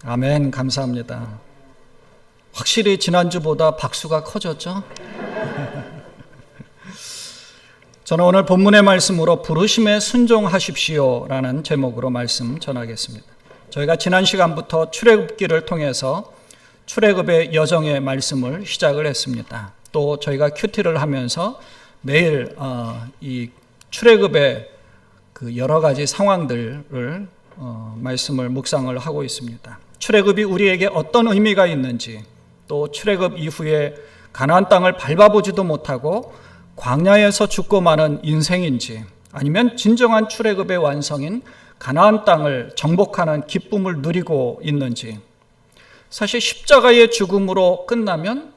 아멘. 감사합니다. 확실히 지난주보다 박수가 커졌죠? 저는 오늘 본문의 말씀으로 부르심에 순종하십시오라는 제목으로 말씀 전하겠습니다. 저희가 지난 시간부터 출애굽기를 통해서 출애굽의 여정의 말씀을 시작을 했습니다. 또 저희가 큐티를 하면서 매일 이 출애굽의 그 여러 가지 상황들을 말씀을 묵상을 하고 있습니다. 출애굽이 우리에게 어떤 의미가 있는지, 또 출애굽 이후에 가나안 땅을 밟아보지도 못하고 광야에서 죽고 마는 인생인지, 아니면 진정한 출애굽의 완성인 가나안 땅을 정복하는 기쁨을 누리고 있는지. 사실 십자가의 죽음으로 끝나면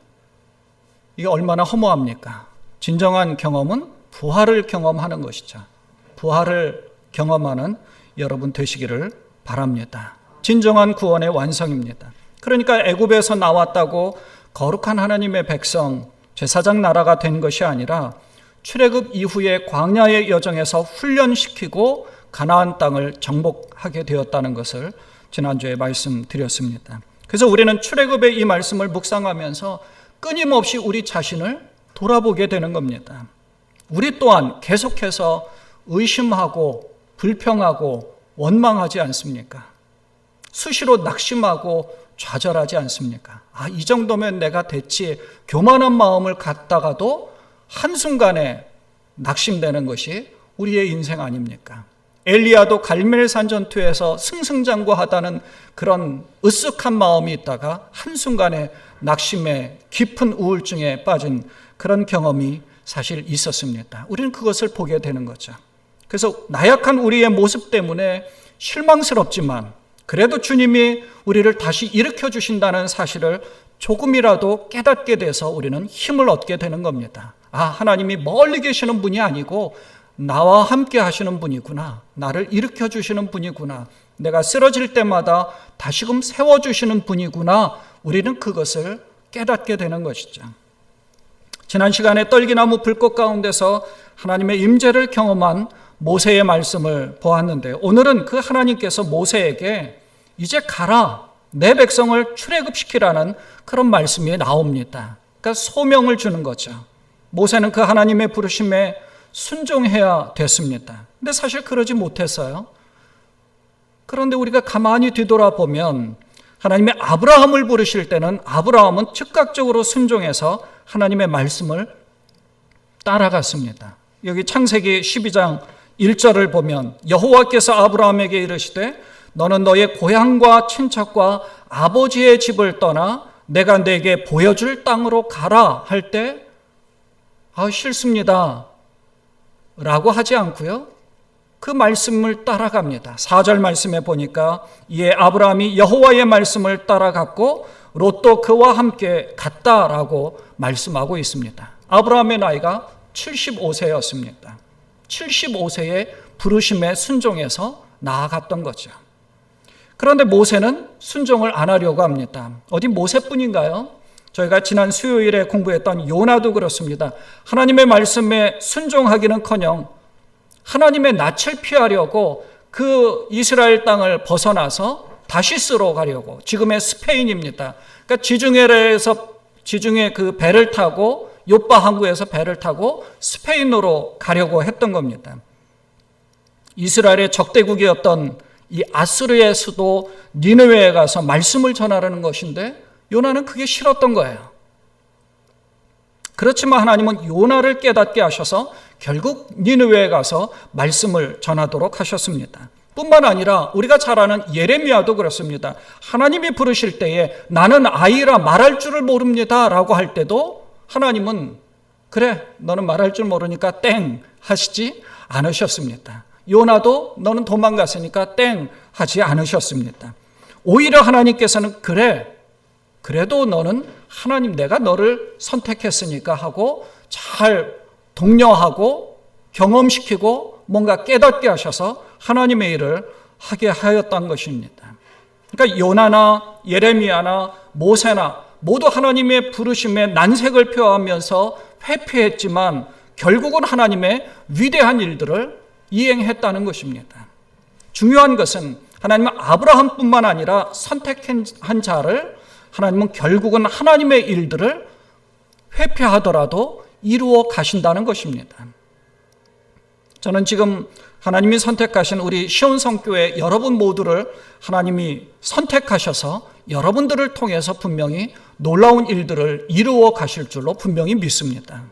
이게 얼마나 허무합니까? 진정한 경험은 부활을 경험하는 것이죠. 부활을 경험하는 여러분 되시기를 바랍니다. 진정한 구원의 완성입니다. 그러니까 애굽에서 나왔다고 거룩한 하나님의 백성, 제사장 나라가 된 것이 아니라 출애굽 이후에 광야의 여정에서 훈련시키고 가나안 땅을 정복하게 되었다는 것을 지난주에 말씀드렸습니다. 그래서 우리는 출애굽의 이 말씀을 묵상하면서 끊임없이 우리 자신을 돌아보게 되는 겁니다. 우리 또한 계속해서 의심하고 불평하고 원망하지 않습니까? 수시로 낙심하고 좌절하지 않습니까? 이 정도면 내가 됐지, 교만한 마음을 갖다가도 한순간에 낙심되는 것이 우리의 인생 아닙니까? 엘리야도 갈멜산 전투에서 승승장구하다는 그런 으쓱한 마음이 있다가 한순간에 낙심에 깊은 우울증에 빠진 그런 경험이 사실 있었습니다. 우리는 그것을 보게 되는 거죠. 그래서 나약한 우리의 모습 때문에 실망스럽지만 그래도 주님이 우리를 다시 일으켜 주신다는 사실을 조금이라도 깨닫게 돼서 우리는 힘을 얻게 되는 겁니다. 하나님이 멀리 계시는 분이 아니고 나와 함께 하시는 분이구나. 나를 일으켜 주시는 분이구나. 내가 쓰러질 때마다 다시금 세워주시는 분이구나. 우리는 그것을 깨닫게 되는 것이죠. 지난 시간에 떨기나무 불꽃 가운데서 하나님의 임재를 경험한 모세의 말씀을 보았는데, 오늘은 그 하나님께서 모세에게 이제 가라, 내 백성을 출애굽시키라는 그런 말씀이 나옵니다. 그러니까 소명을 주는 거죠. 모세는 그 하나님의 부르심에 순종해야 됐습니다. 근데 사실 그러지 못했어요. 그런데 우리가 가만히 뒤돌아보면 하나님의 아브라함을 부르실 때는 아브라함은 즉각적으로 순종해서 하나님의 말씀을 따라갔습니다. 여기 창세기 12장 1절을 보면 여호와께서 아브라함에게 이르시되 너는 너의 고향과 친척과 아버지의 집을 떠나 내가 네게 보여줄 땅으로 가라 할 때 싫습니다 라고 하지 않고요, 그 말씀을 따라갑니다. 4절 말씀에 보니까 이에 아브라함이 여호와의 말씀을 따라갔고 롯도 그와 함께 갔다라고 말씀하고 있습니다. 아브라함의 나이가 75세였습니다. 75세의 부르심에 순종해서 나아갔던 거죠. 그런데 모세는 순종을 안 하려고 합니다. 어디 모세뿐인가요? 저희가 지난 수요일에 공부했던 요나도 그렇습니다. 하나님의 말씀에 순종하기는커녕 하나님의 낯을 피하려고 그 이스라엘 땅을 벗어나서 다시스로 가려고, 지금의 스페인입니다. 그러니까 지중해 그 배를 타고 요빠 항구에서 배를 타고 스페인으로 가려고 했던 겁니다. 이스라엘의 적대국이었던 이 아수르의 수도 니느웨에 가서 말씀을 전하라는 것인데 요나는 그게 싫었던 거예요. 그렇지만 하나님은 요나를 깨닫게 하셔서 결국 니느웨에 가서 말씀을 전하도록 하셨습니다. 뿐만 아니라 우리가 잘 아는 예레미야도 그렇습니다. 하나님이 부르실 때에 나는 아이라 말할 줄을 모릅니다 라고 할 때도 하나님은 그래, 너는 말할 줄 모르니까 땡 하시지 않으셨습니다. 요나도 너는 도망갔으니까 땡 하지 않으셨습니다. 오히려 하나님께서는 그래도 너는 하나님, 내가 너를 선택했으니까 하고 잘 독려하고 경험시키고 뭔가 깨닫게 하셔서 하나님의 일을 하게 하였던 것입니다. 그러니까 요나나 예레미야나 모세나 모두 하나님의 부르심에 난색을 표하면서 회피했지만 결국은 하나님의 위대한 일들을 이행했다는 것입니다. 중요한 것은 하나님은 아브라함뿐만 아니라 선택한 자를 하나님은 결국은 하나님의 일들을 회피하더라도 이루어 가신다는 것입니다. 저는 지금 하나님이 선택하신 우리 시온성교회 여러분 모두를 하나님이 선택하셔서 여러분들을 통해서 분명히 놀라운 일들을 이루어 가실 줄로 분명히 믿습니다.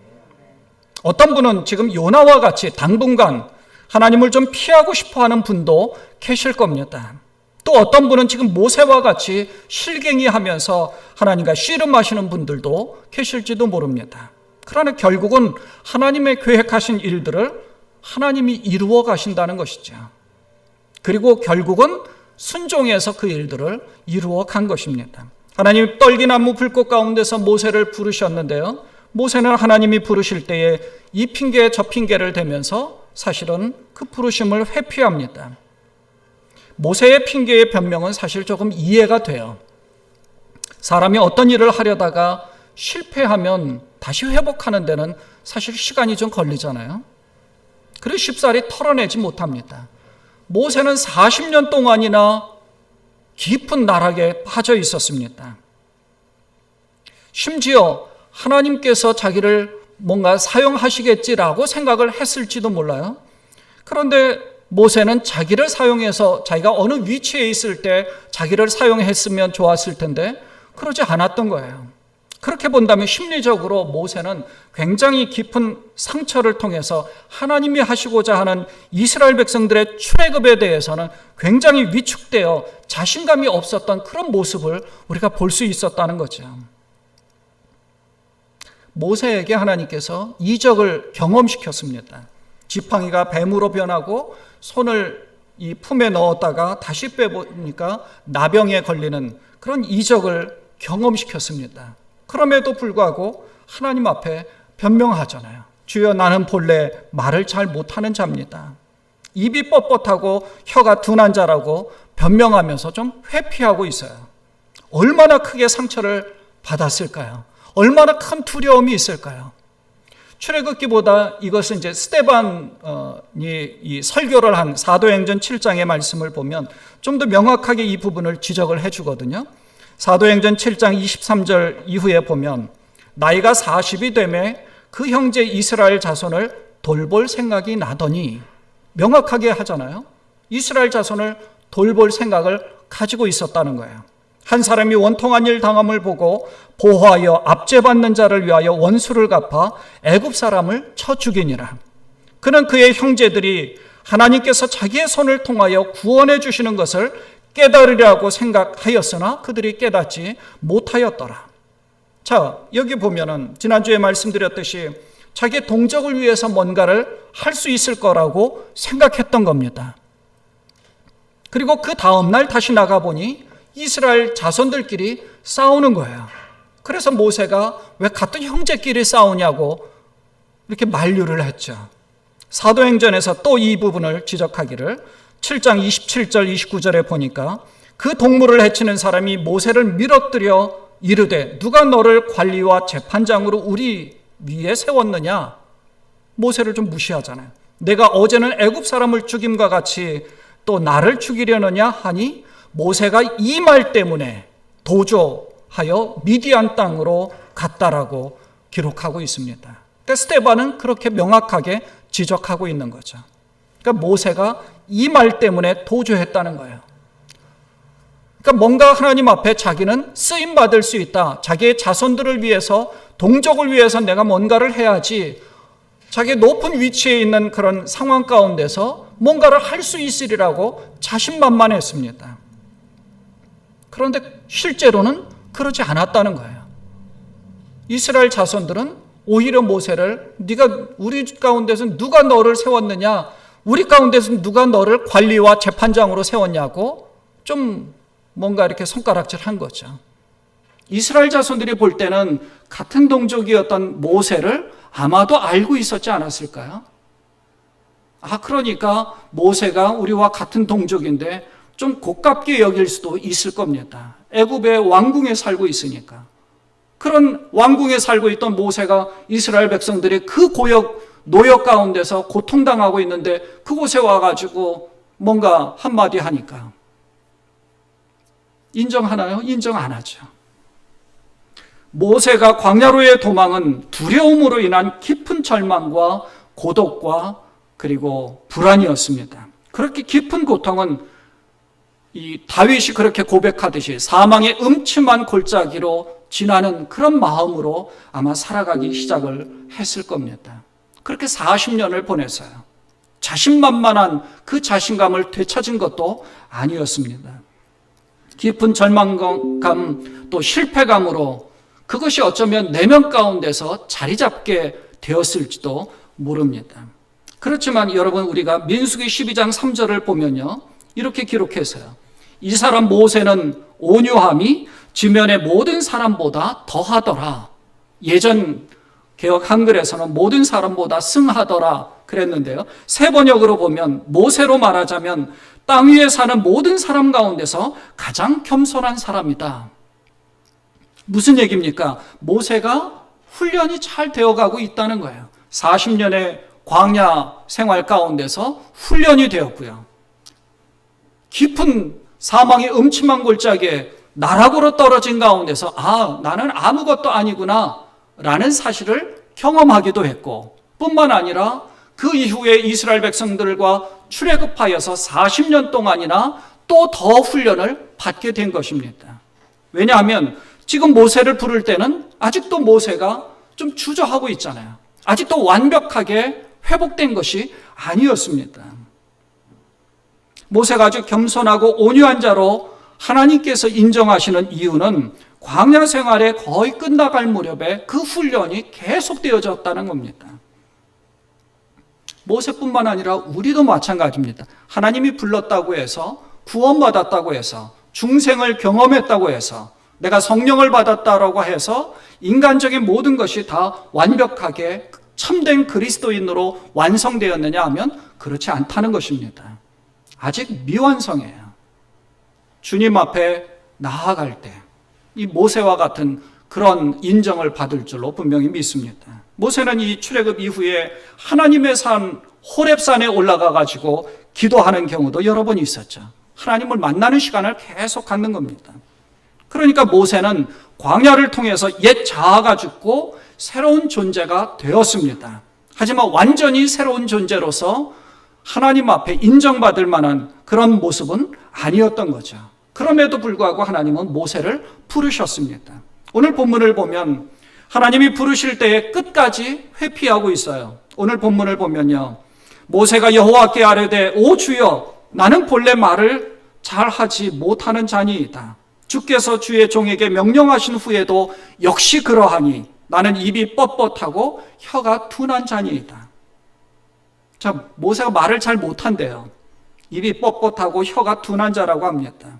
어떤 분은 지금 요나와 같이 당분간 하나님을 좀 피하고 싶어하는 분도 계실 겁니다. 또 어떤 분은 지금 모세와 같이 실갱이하면서 하나님과 씨름하시는 분들도 계실지도 모릅니다. 그러나 결국은 하나님의 계획하신 일들을 하나님이 이루어 가신다는 것이죠. 그리고 결국은 순종해서 그 일들을 이루어 간 것입니다. 하나님 떨기나무 불꽃 가운데서 모세를 부르셨는데요. 모세는 하나님이 부르실 때에 이 핑계 저 핑계를 대면서 사실은 그 부르심을 회피합니다. 모세의 핑계의 변명은 사실 조금 이해가 돼요. 사람이 어떤 일을 하려다가 실패하면 다시 회복하는 데는 사실 시간이 좀 걸리잖아요. 그래서 쉽사리 털어내지 못합니다. 모세는 40년 동안이나 깊은 나락에 빠져 있었습니다. 심지어 하나님께서 자기를 뭔가 사용하시겠지라고 생각을 했을지도 몰라요. 그런데 모세는 자기를 사용해서 자기가 어느 위치에 있을 때 자기를 사용했으면 좋았을 텐데 그러지 않았던 거예요. 그렇게 본다면 심리적으로 모세는 굉장히 깊은 상처를 통해서 하나님이 하시고자 하는 이스라엘 백성들의 출애굽에 대해서는 굉장히 위축되어 자신감이 없었던 그런 모습을 우리가 볼 수 있었다는 거죠. 모세에게 하나님께서 이적을 경험시켰습니다. 지팡이가 뱀으로 변하고 손을 이 품에 넣었다가 다시 빼보니까 나병에 걸리는 그런 이적을 경험시켰습니다. 그럼에도 불구하고 하나님 앞에 변명하잖아요. 주여 나는 본래 말을 잘 못하는 자입니다. 입이 뻣뻣하고 혀가 둔한 자라고 변명하면서 좀 회피하고 있어요. 얼마나 크게 상처를 받았을까요? 얼마나 큰 두려움이 있을까요? 출애굽기보다 이것은 이제 스데반이 이 설교를 한 사도행전 7장의 말씀을 보면 좀 더 명확하게 이 부분을 지적을 해주거든요. 사도행전 7장 23절 이후에 보면 나이가 40이 되매 그 형제 이스라엘 자손을 돌볼 생각이 나더니 명확하게 하잖아요. 이스라엘 자손을 돌볼 생각을 가지고 있었다는 거예요. 한 사람이 원통한 일 당함을 보고 보호하여 압제받는 자를 위하여 원수를 갚아 애굽 사람을 쳐 죽이니라. 그는 그의 형제들이 하나님께서 자기의 손을 통하여 구원해 주시는 것을 깨달으려고 생각하였으나 그들이 깨닫지 못하였더라. 자, 여기 보면은 지난주에 말씀드렸듯이 자기의 동족을 위해서 뭔가를 할 수 있을 거라고 생각했던 겁니다. 그리고 그 다음날 다시 나가보니 이스라엘 자손들끼리 싸우는 거예요. 그래서 모세가 왜 같은 형제끼리 싸우냐고 이렇게 만류를 했죠. 사도행전에서 또 이 부분을 지적하기를 7장 27절 29절에 보니까 그 동물을 해치는 사람이 모세를 밀어뜨려 이르되 누가 너를 관리와 재판장으로 우리 위에 세웠느냐? 모세를 좀 무시하잖아요. 내가 어제는 애굽 사람을 죽임과 같이 또 나를 죽이려느냐 하니 모세가 이 말 때문에 도주하여 미디안 땅으로 갔다라고 기록하고 있습니다. 그러니까 스데반은 그렇게 명확하게 지적하고 있는 거죠. 그러니까 모세가 이 말 때문에 도주했다는 거예요. 그러니까 뭔가 하나님 앞에 자기는 쓰임받을 수 있다. 자기의 자손들을 위해서, 동족을 위해서 내가 뭔가를 해야지, 자기의 높은 위치에 있는 그런 상황 가운데서 뭔가를 할 수 있으리라고 자신만만했습니다. 그런데 실제로는 그러지 않았다는 거예요. 이스라엘 자손들은 오히려 모세를 네가 우리 가운데서 누가 너를 세웠느냐, 우리 가운데서 누가 너를 관리와 재판장으로 세웠냐고 좀 뭔가 이렇게 손가락질한 거죠. 이스라엘 자손들이 볼 때는 같은 동족이었던 모세를 아마도 알고 있었지 않았을까요? 그러니까 모세가 우리와 같은 동족인데 좀 고깝게 여길 수도 있을 겁니다. 애굽의 왕궁에 살고 있으니까. 그런 왕궁에 살고 있던 모세가 이스라엘 백성들이 그 노역 가운데서 고통당하고 있는데 그곳에 와가지고 뭔가 한마디 하니까 인정하나요? 인정 안 하죠. 모세가 광야로의 도망은 두려움으로 인한 깊은 절망과 고독과 그리고 불안이었습니다. 그렇게 깊은 고통은 이 다윗이 그렇게 고백하듯이 사망의 음침한 골짜기로 지나는 그런 마음으로 아마 살아가기 시작을 했을 겁니다. 그렇게 40년을 보냈어요. 자신만만한 그 자신감을 되찾은 것도 아니었습니다. 깊은 절망감 또 실패감으로 그것이 어쩌면 내면 가운데서 자리 잡게 되었을지도 모릅니다. 그렇지만 여러분, 우리가 민수기 12장 3절을 보면요, 이렇게 기록했어요. 이 사람 모세는 온유함이 지면의 모든 사람보다 더하더라. 예전 개역 한글에서는 모든 사람보다 승하더라 그랬는데요, 새 번역으로 보면 모세로 말하자면 땅 위에 사는 모든 사람 가운데서 가장 겸손한 사람이다. 무슨 얘기입니까? 모세가 훈련이 잘 되어가고 있다는 거예요. 40년의 광야 생활 가운데서 훈련이 되었고요. 깊은 사망의 음침한 골짜기에 나락으로 떨어진 가운데서 나는 아무것도 아니구나 라는 사실을 경험하기도 했고, 뿐만 아니라 그 이후에 이스라엘 백성들과 출애굽하여서 40년 동안이나 또 더 훈련을 받게 된 것입니다. 왜냐하면 지금 모세를 부를 때는 아직도 모세가 좀 주저하고 있잖아요. 아직도 완벽하게 회복된 것이 아니었습니다. 모세가 아주 겸손하고 온유한 자로 하나님께서 인정하시는 이유는 광야 생활에 거의 끝나갈 무렵에 그 훈련이 계속되어졌다는 겁니다. 모세뿐만 아니라 우리도 마찬가지입니다. 하나님이 불렀다고 해서, 구원받았다고 해서, 중생을 경험했다고 해서, 내가 성령을 받았다라고 해서 인간적인 모든 것이 다 완벽하게 참된 그리스도인으로 완성되었느냐 하면 그렇지 않다는 것입니다. 아직 미완성이에요. 주님 앞에 나아갈 때 이 모세와 같은 그런 인정을 받을 줄로 분명히 믿습니다. 모세는 이 출애굽 이후에 하나님의 산 호렙산에 올라가 가지고 기도하는 경우도 여러 번 있었죠. 하나님을 만나는 시간을 계속 갖는 겁니다. 그러니까 모세는 광야를 통해서 옛 자아가 죽고 새로운 존재가 되었습니다. 하지만 완전히 새로운 존재로서 하나님 앞에 인정받을 만한 그런 모습은 아니었던 거죠. 그럼에도 불구하고 하나님은 모세를 부르셨습니다. 오늘 본문을 보면 하나님이 부르실 때에 끝까지 회피하고 있어요. 오늘 본문을 보면요, 모세가 여호와께 아뢰되 오 주여, 나는 본래 말을 잘하지 못하는 자니이다. 주께서 주의 종에게 명령하신 후에도 역시 그러하니 나는 입이 뻣뻣하고 혀가 둔한 자니이다. 자, 모세가 말을 잘 못한대요. 입이 뻣뻣하고 혀가 둔한 자라고 합니다.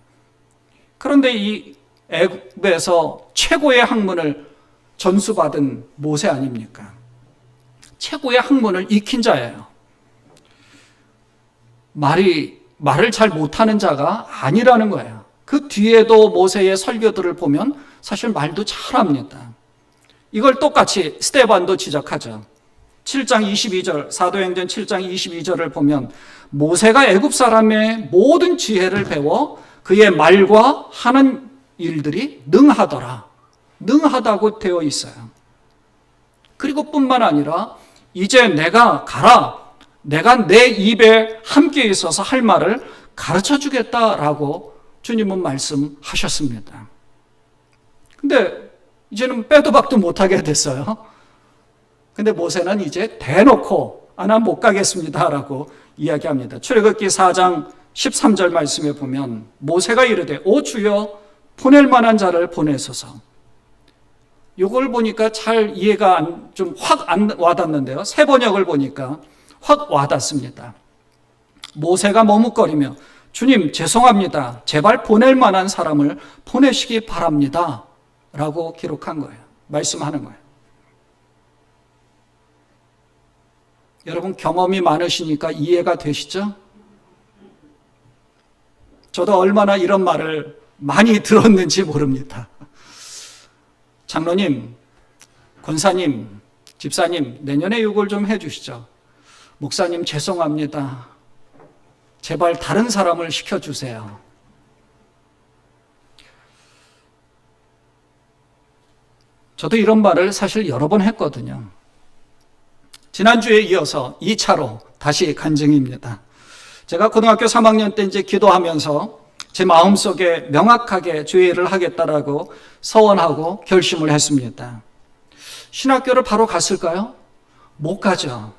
그런데 이 애굽에서 최고의 학문을 전수받은 모세 아닙니까? 최고의 학문을 익힌 자예요. 말을 잘 못하는 자가 아니라는 거예요. 그 뒤에도 모세의 설교들을 보면 사실 말도 잘합니다. 이걸 똑같이 스데반도 지적하죠. 7장 22절, 사도행전 7장 22절을 보면 모세가 애굽 사람의 모든 지혜를 배워 그의 말과 하는 일들이 능하더라. 능하다고 되어 있어요. 그리고 뿐만 아니라 이제 내가 가라. 내가 내 입에 함께 있어서 할 말을 가르쳐 주겠다라고 주님은 말씀하셨습니다. 근데 이제는 빼도 박도 못하게 됐어요. 근데 모세는 이제 대놓고 난 못 가겠습니다라고 이야기합니다. 출애굽기 4장 13절 말씀에 보면 모세가 이르되 오 주여, 보낼 만한 자를 보내소서. 이걸 보니까 잘 이해가 좀 확 안 와닿는데요, 새 번역을 보니까 확 와닿습니다. 모세가 머뭇거리며 주님 죄송합니다, 제발 보낼 만한 사람을 보내시기 바랍니다 라고 기록한 거예요. 말씀하는 거예요. 여러분, 경험이 많으시니까 이해가 되시죠? 저도 얼마나 이런 말을 많이 들었는지 모릅니다. 장로님, 권사님, 집사님, 내년에 이걸 좀 해주시죠. 목사님 죄송합니다, 제발 다른 사람을 시켜주세요. 저도 이런 말을 사실 여러 번 했거든요. 지난주에 이어서 2차로 다시 간증입니다. 제가 고등학교 3학년 때 이제 기도하면서 제 마음속에 명확하게 주의 일을 하겠다라고 서원하고 결심을 했습니다. 신학교를 바로 갔을까요? 못 가죠.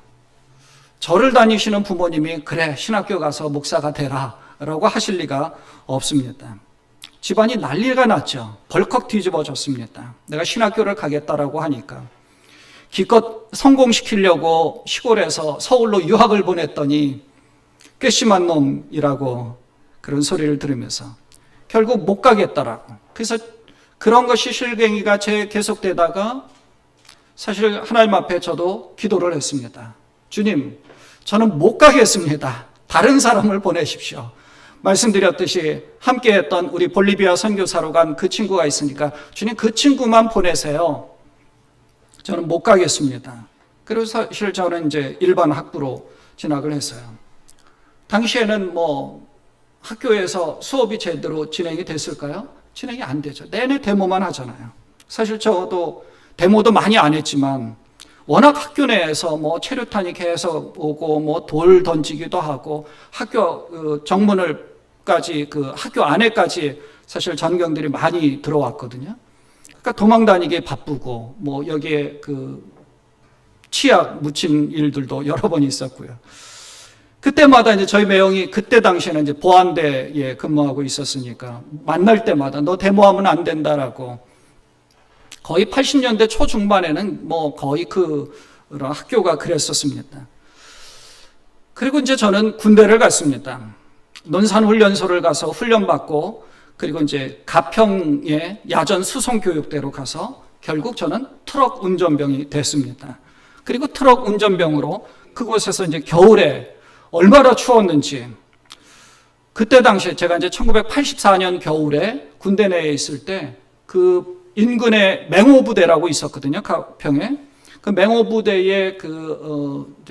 절을 다니시는 부모님이 그래 신학교 가서 목사가 되라 라고 하실 리가 없습니다. 집안이 난리가 났죠. 벌컥 뒤집어졌습니다. 내가 신학교를 가겠다라고 하니까. 기껏 성공시키려고 시골에서 서울로 유학을 보냈더니 괘씸한 놈이라고 그런 소리를 들으면서 결국 못 가겠다라고. 그래서 그런 것이 실갱이가 계속되다가 사실 하나님 앞에 저도 기도를 했습니다. 주님, 저는 못 가겠습니다. 다른 사람을 보내십시오. 말씀드렸듯이 함께했던 우리 볼리비아 선교사로 간 그 친구가 있으니까 주님 그 친구만 보내세요. 저는 못 가겠습니다. 그리고 사실 저는 이제 일반 학부로 진학을 했어요. 당시에는 학교에서 수업이 제대로 진행이 됐을까요? 진행이 안 되죠. 내내 데모만 하잖아요. 사실 저도 데모도 많이 안 했지만 워낙 학교 내에서 체류탄이 계속 오고 돌 던지기도 하고 학교 정문을까지 학교 안에까지 사실 전경들이 많이 들어왔거든요. 그러니까 도망 다니기 바쁘고 여기에 치약 묻힌 일들도 여러 번 있었고요. 그때마다 이제 저희 매형이 그때 당시에는 이제 보안대에 근무하고 있었으니까 만날 때마다 너 데모하면 안 된다라고. 거의 80년대 초중반에는 거의 그런 학교가 그랬었습니다. 그리고 이제 저는 군대를 갔습니다. 논산훈련소를 가서 훈련받고 그리고 이제 가평의 야전 수송교육대로 가서 결국 저는 트럭 운전병이 됐습니다. 그리고 트럭 운전병으로 그곳에서 이제 겨울에 얼마나 추웠는지 그때 당시에 제가 이제 1984년 겨울에 군대 내에 있을 때 인근에 맹호부대라고 있었거든요. 가평에. 그 맹호부대의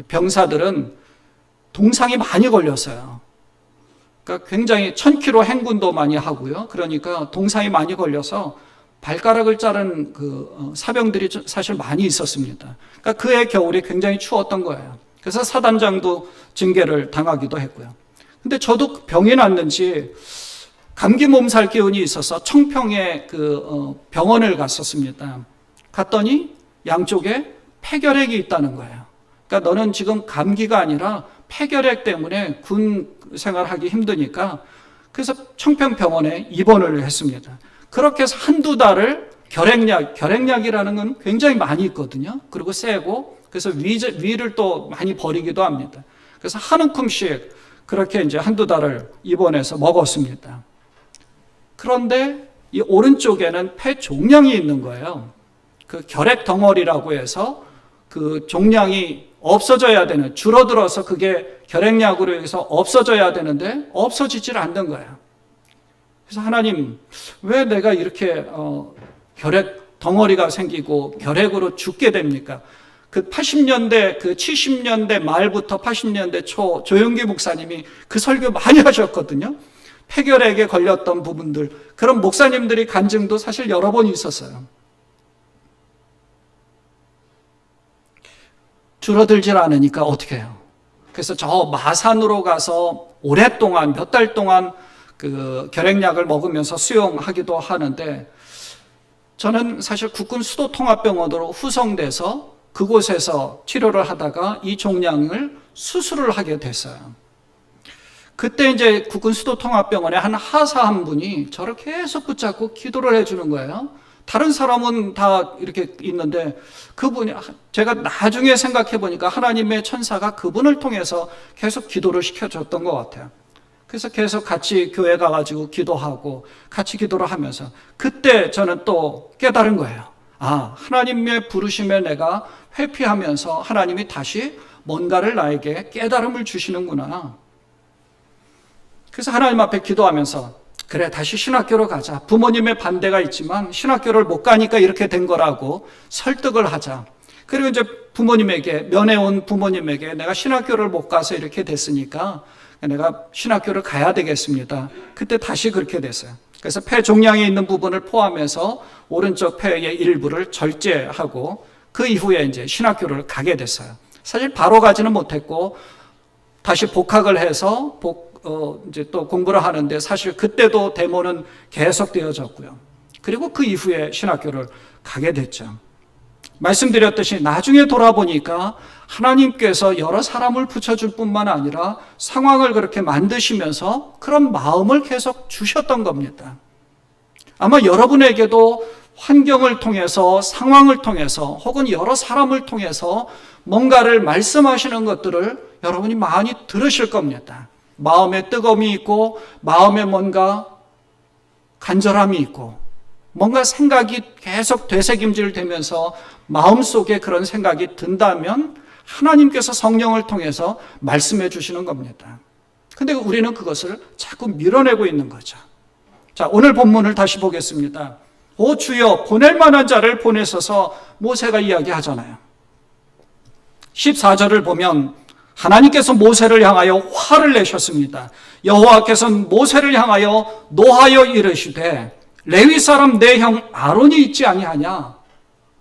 병사들은 동상이 많이 걸렸어요. 그러니까 굉장히 1000km 행군도 많이 하고요. 그러니까 동상이 많이 걸려서 발가락을 자른 사병들이 사실 많이 있었습니다. 그러니까 그해 겨울이 굉장히 추웠던 거예요. 그래서 사단장도 징계를 당하기도 했고요. 근데 저도 병이 났는지 감기 몸살 기운이 있어서 청평에 병원을 갔었습니다. 갔더니 양쪽에 폐결핵이 있다는 거예요. 그러니까 너는 지금 감기가 아니라 폐결핵 때문에 군 생활하기 힘드니까 그래서 청평병원에 입원을 했습니다. 그렇게 해서 한두 달을 결핵약이라는 건 굉장히 많이 있거든요. 그리고 세고 그래서 위를 또 많이 버리기도 합니다. 그래서 한 움큼씩 그렇게 이제 한두 달을 입원해서 먹었습니다. 그런데 이 오른쪽에는 폐 종양이 있는 거예요. 그 결핵 덩어리라고 해서 그 종양이 없어져야 되는, 줄어들어서 그게 결핵약으로 해서 없어져야 되는데 없어지질 않는 거예요. 그래서 하나님, 왜 내가 이렇게 결핵 덩어리가 생기고 결핵으로 죽게 됩니까? 80년대, 70년대 말부터 80년대 초 조영기 목사님이 그 설교 많이 하셨거든요. 폐결핵에 걸렸던 부분들, 그런 목사님들이 간증도 사실 여러 번 있었어요. 줄어들질 않으니까 어떻게 해요? 그래서 저 마산으로 가서 오랫동안, 몇 달 동안 결핵약을 먹으면서 수용하기도 하는데, 저는 사실 국군 수도통합병원으로 후송돼서 그곳에서 치료를 하다가 이 종양을 수술을 하게 됐어요. 그때 이제 국군 수도통합병원에 한 하사 한 분이 저를 계속 붙잡고 기도를 해주는 거예요. 다른 사람은 다 이렇게 있는데 그분이, 제가 나중에 생각해 보니까 하나님의 천사가 그분을 통해서 계속 기도를 시켜줬던 것 같아요. 그래서 계속 같이 교회 가가지고 기도하고 같이 기도를 하면서 그때 저는 또 깨달은 거예요. 아, 하나님의 부르심에 내가 회피하면서 하나님이 다시 뭔가를 나에게 깨달음을 주시는구나. 그래서 하나님 앞에 기도하면서 그래, 다시 신학교로 가자. 부모님의 반대가 있지만 신학교를 못 가니까 이렇게 된 거라고 설득을 하자. 그리고 이제 부모님에게, 면회온 부모님에게 내가 신학교를 못 가서 이렇게 됐으니까 내가 신학교를 가야 되겠습니다. 그때 다시 그렇게 됐어요. 그래서 폐 종양에 있는 부분을 포함해서 오른쪽 폐의 일부를 절제하고 그 이후에 이제 신학교를 가게 됐어요. 사실 바로 가지는 못했고 다시 복학을 해서 이제 또 공부를 하는데 사실 그때도 데모는 계속 되어졌고요. 그리고 그 이후에 신학교를 가게 됐죠. 말씀드렸듯이 나중에 돌아보니까 하나님께서 여러 사람을 붙여줄 뿐만 아니라 상황을 그렇게 만드시면서 그런 마음을 계속 주셨던 겁니다. 아마 여러분에게도 환경을 통해서, 상황을 통해서, 혹은 여러 사람을 통해서 뭔가를 말씀하시는 것들을 여러분이 많이 들으실 겁니다. 마음에 뜨거움이 있고, 마음에 뭔가 간절함이 있고, 뭔가 생각이 계속 되새김질 되면서 마음속에 그런 생각이 든다면 하나님께서 성령을 통해서 말씀해 주시는 겁니다. 근데 우리는 그것을 자꾸 밀어내고 있는 거죠. 자, 오늘 본문을 다시 보겠습니다. 오 주여, 보낼 만한 자를 보내셔서 모세가 이야기하잖아요. 14절을 보면 하나님께서 모세를 향하여 화를 내셨습니다. 여호와께서는 모세를 향하여 노하여 이르시되 레위 사람 내 형 아론이 있지 아니하냐.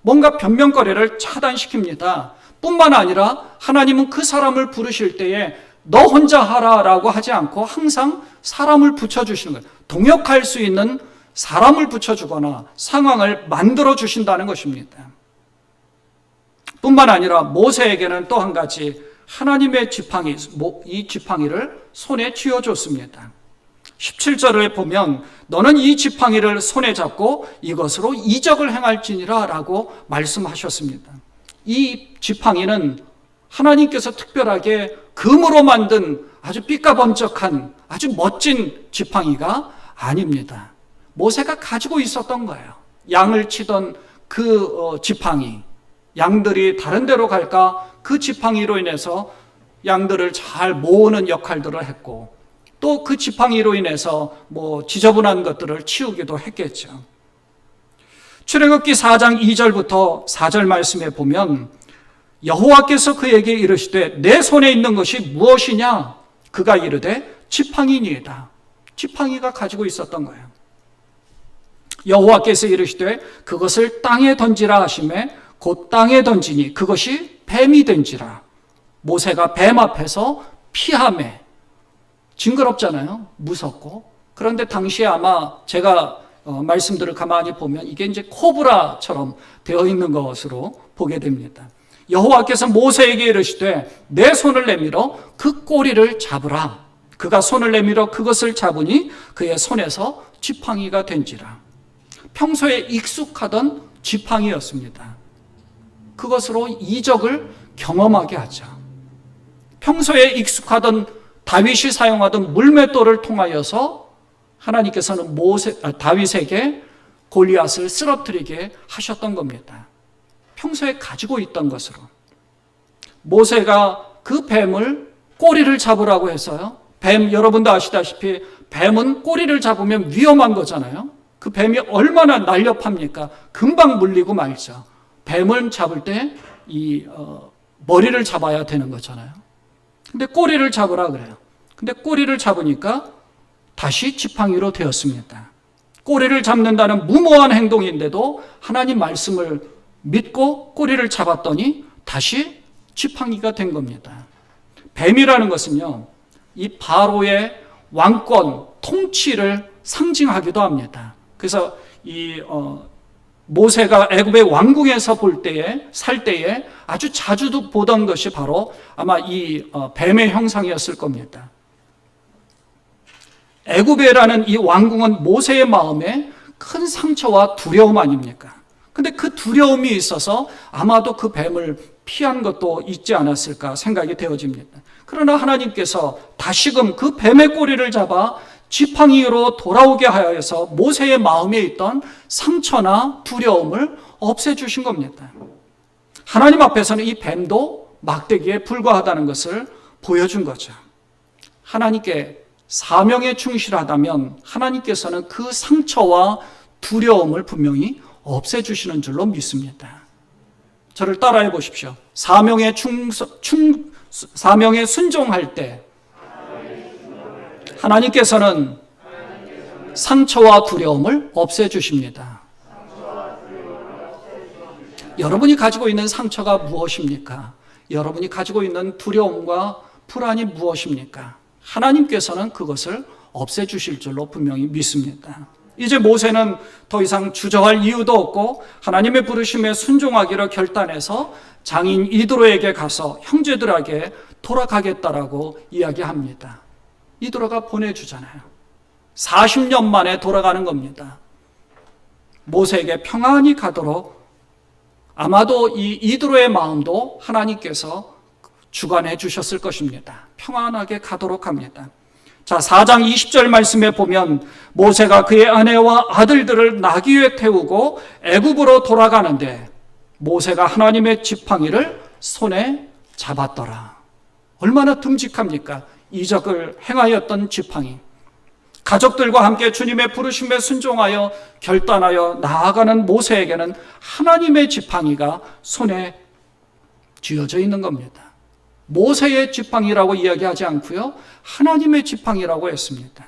뭔가 변명거리를 차단시킵니다. 뿐만 아니라 하나님은 그 사람을 부르실 때에 너 혼자 하라라고 하지 않고 항상 사람을 붙여주시는 거예요. 동역할 수 있는 사람을 붙여주거나 상황을 만들어주신다는 것입니다. 뿐만 아니라 모세에게는 또 한 가지 하나님의 지팡이, 이 지팡이를 손에 쥐어줬습니다. 17절을 보면 너는 이 지팡이를 손에 잡고 이것으로 이적을 행할지니라 라고 말씀하셨습니다. 이 지팡이는 하나님께서 특별하게 금으로 만든 아주 삐까번쩍한 아주 멋진 지팡이가 아닙니다. 모세가 가지고 있었던 거예요. 양을 치던 그 지팡이, 양들이 다른 데로 갈까 그 지팡이로 인해서 양들을 잘 모으는 역할들을 했고 또 그 지팡이로 인해서 지저분한 것들을 치우기도 했겠죠. 출애굽기 4장 2절부터 4절 말씀에 보면 여호와께서 그에게 이르시되 내 손에 있는 것이 무엇이냐? 그가 이르되 지팡이니이다. 지팡이가 가지고 있었던 거예요. 여호와께서 이르시되 그것을 땅에 던지라 하시매 곧 땅에 던지니 그것이 뱀이 된지라. 모세가 뱀 앞에서 피하매. 징그럽잖아요. 무섭고. 그런데 당시에 아마 제가 말씀들을 가만히 보면 이게 이제 코브라처럼 되어 있는 것으로 보게 됩니다. 여호와께서 모세에게 이르시되 내 손을 내밀어 그 꼬리를 잡으라. 그가 손을 내밀어 그것을 잡으니 그의 손에서 지팡이가 된지라. 평소에 익숙하던 지팡이였습니다. 그것으로 이적을 경험하게 하죠. 평소에 익숙하던 다윗이 사용하던 물맷돌을 통하여서 하나님께서는 다윗에게 골리앗을 쓰러뜨리게 하셨던 겁니다. 평소에 가지고 있던 것으로. 모세가 그 뱀을 꼬리를 잡으라고 했어요. 뱀, 여러분도 아시다시피 뱀은 꼬리를 잡으면 위험한 거잖아요. 그 뱀이 얼마나 날렵합니까? 금방 물리고 말죠. 뱀을 잡을 때 머리를 잡아야 되는 거잖아요. 근데 꼬리를 잡으라 그래요. 근데 꼬리를 잡으니까 다시 지팡이로 되었습니다. 꼬리를 잡는다는 무모한 행동인데도 하나님 말씀을 믿고 꼬리를 잡았더니 다시 지팡이가 된 겁니다. 뱀이라는 것은요, 이 바로의 왕권, 통치를 상징하기도 합니다. 그래서 모세가 애굽의 왕궁에서 살 때에 아주 자주 보던 것이 바로 아마 이 뱀의 형상이었을 겁니다. 애굽이라는 이 왕궁은 모세의 마음에 큰 상처와 두려움 아닙니까? 근데 그 두려움이 있어서 아마도 그 뱀을 피한 것도 있지 않았을까 생각이 되어집니다. 그러나 하나님께서 다시금 그 뱀의 꼬리를 잡아 지팡이로 돌아오게 하여서 모세의 마음에 있던 상처나 두려움을 없애주신 겁니다. 하나님 앞에서는 이 뱀도 막대기에 불과하다는 것을 보여준 거죠. 하나님께 사명에 충실하다면 하나님께서는 그 상처와 두려움을 분명히 없애주시는 줄로 믿습니다. 저를 따라해 보십시오. 사명에 순종할 때 하나님께서는 상처와 두려움을 없애주십니다. 여러분이 가지고 있는 상처가 무엇입니까? 여러분이 가지고 있는 두려움과 불안이 무엇입니까? 하나님께서는 그것을 없애주실 줄로 분명히 믿습니다. 이제 모세는 더 이상 주저할 이유도 없고 하나님의 부르심에 순종하기로 결단해서 장인 이드로에게 가서 형제들에게 돌아가겠다라고 이야기합니다. 이드로가 보내주잖아요. 40년 만에 돌아가는 겁니다. 모세에게 평안히 가도록 아마도 이 이드로의 마음도 하나님께서 주관해 주셨을 것입니다. 평안하게 가도록 합니다. 자, 4장 20절 말씀에 보면 모세가 그의 아내와 아들들을 나귀 위에 태우고 애굽으로 돌아가는데 모세가 하나님의 지팡이를 손에 잡았더라. 얼마나 듬직합니까? 이적을 행하였던 지팡이. 가족들과 함께 주님의 부르심에 순종하여 결단하여 나아가는 모세에게는 하나님의 지팡이가 손에 쥐어져 있는 겁니다. 모세의 지팡이라고 이야기하지 않고요, 하나님의 지팡이라고 했습니다.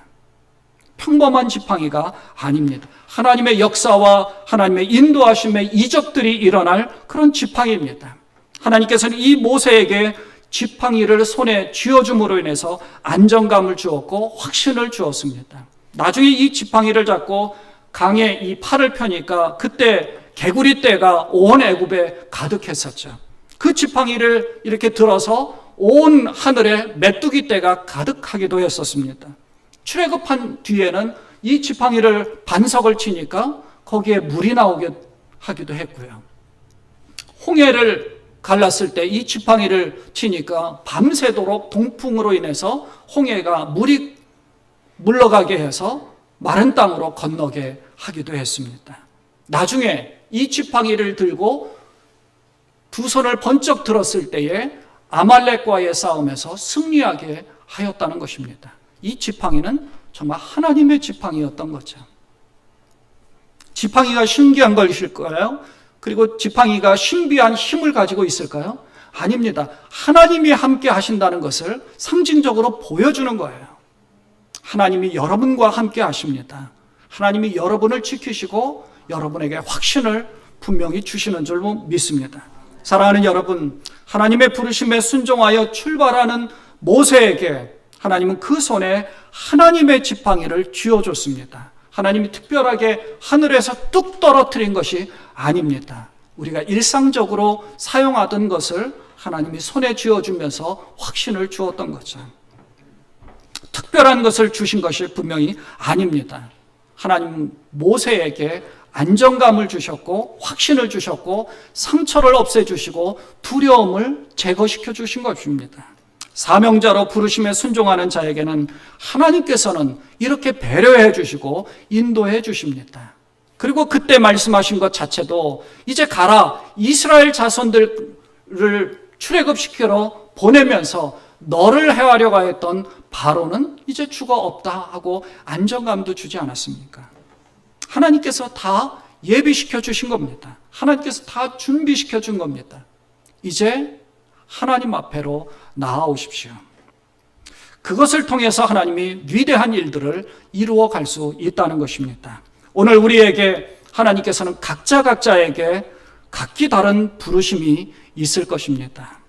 평범한 지팡이가 아닙니다. 하나님의 역사와 하나님의 인도하심의 이적들이 일어날 그런 지팡이입니다. 하나님께서는 이 모세에게 지팡이를 손에 쥐어줌으로 인해서 안정감을 주었고 확신을 주었습니다. 나중에 이 지팡이를 잡고 강에 이 팔을 펴니까 그때 개구리 떼가 온 애굽에 가득했었죠. 그 지팡이를 이렇게 들어서 온 하늘에 메뚜기 떼가 가득하기도 했었습니다. 출애굽한 뒤에는 이 지팡이를 반석을 치니까 거기에 물이 나오게 하기도 했고요. 홍해를 갈랐을 때 이 지팡이를 치니까 밤새도록 동풍으로 인해서 홍해가 물이 물러가게 해서 마른 땅으로 건너게 하기도 했습니다. 나중에 이 지팡이를 들고 두 손을 번쩍 들었을 때에 아말렉과의 싸움에서 승리하게 하였다는 것입니다. 이 지팡이는 정말 하나님의 지팡이였던 거죠. 지팡이가 신기한 것일까요? 그리고 지팡이가 신비한 힘을 가지고 있을까요? 아닙니다. 하나님이 함께 하신다는 것을 상징적으로 보여주는 거예요. 하나님이 여러분과 함께 하십니다. 하나님이 여러분을 지키시고 여러분에게 확신을 분명히 주시는 줄 믿습니다. 사랑하는 여러분, 하나님의 부르심에 순종하여 출발하는 모세에게 하나님은 그 손에 하나님의 지팡이를 쥐어줬습니다. 하나님이 특별하게 하늘에서 뚝 떨어뜨린 것이 아닙니다. 우리가 일상적으로 사용하던 것을 하나님이 손에 쥐어주면서 확신을 주었던 거죠. 특별한 것을 주신 것이 분명히 아닙니다. 하나님 모세에게 안정감을 주셨고 확신을 주셨고 상처를 없애주시고 두려움을 제거시켜 주신 것입니다. 사명자로 부르심에 순종하는 자에게는 하나님께서는 이렇게 배려해 주시고 인도해 주십니다. 그리고 그때 말씀하신 것 자체도 이제 가라, 이스라엘 자손들을 출애굽시키러 보내면서 너를 해하려고 했던 바로는 이제 죽어 없다 하고 안정감도 주지 않았습니까? 하나님께서 다 예비시켜 주신 겁니다. 하나님께서 다 준비시켜 준 겁니다. 이제 하나님 앞에로 나아오십시오. 그것을 통해서 하나님이 위대한 일들을 이루어 갈 수 있다는 것입니다. 오늘 우리에게 하나님께서는 각자에게 각기 다른 부르심이 있을 것입니다.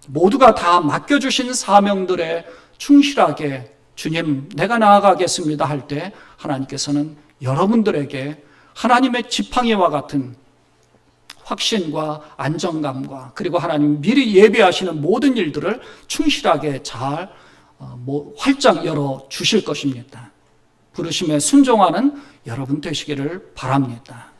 모두가 다 맡겨주신 사명들에 충실하게 주님 내가 나아가겠습니다 할 때 하나님께서는 여러분들에게 하나님의 지팡이와 같은 확신과 안정감과 그리고 하나님 미리 예비하시는 모든 일들을 충실하게 잘 활짝 열어 주실 것입니다. 부르심에 순종하는 여러분 되시기를 바랍니다.